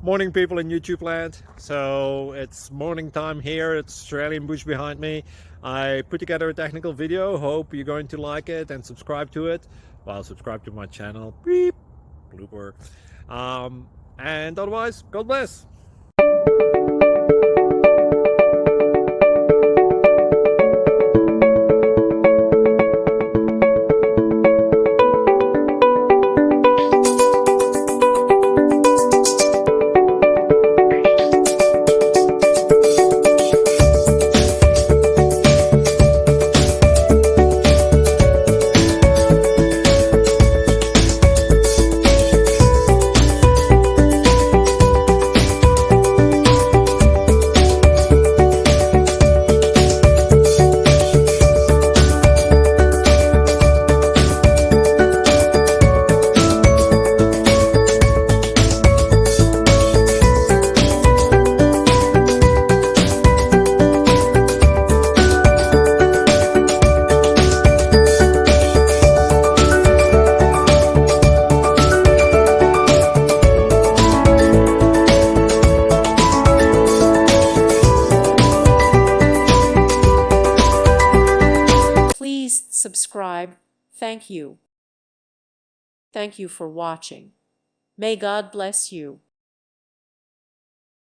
Morning, people in YouTube land. So it's morning time here. It's Australian bush behind me. I put together a technical video. Hope you're going to like it and subscribe to it. Well, subscribe to my channel. Beep. Blooper. And otherwise, God bless. Please subscribe. Thank you. Thank you for watching. May God bless you.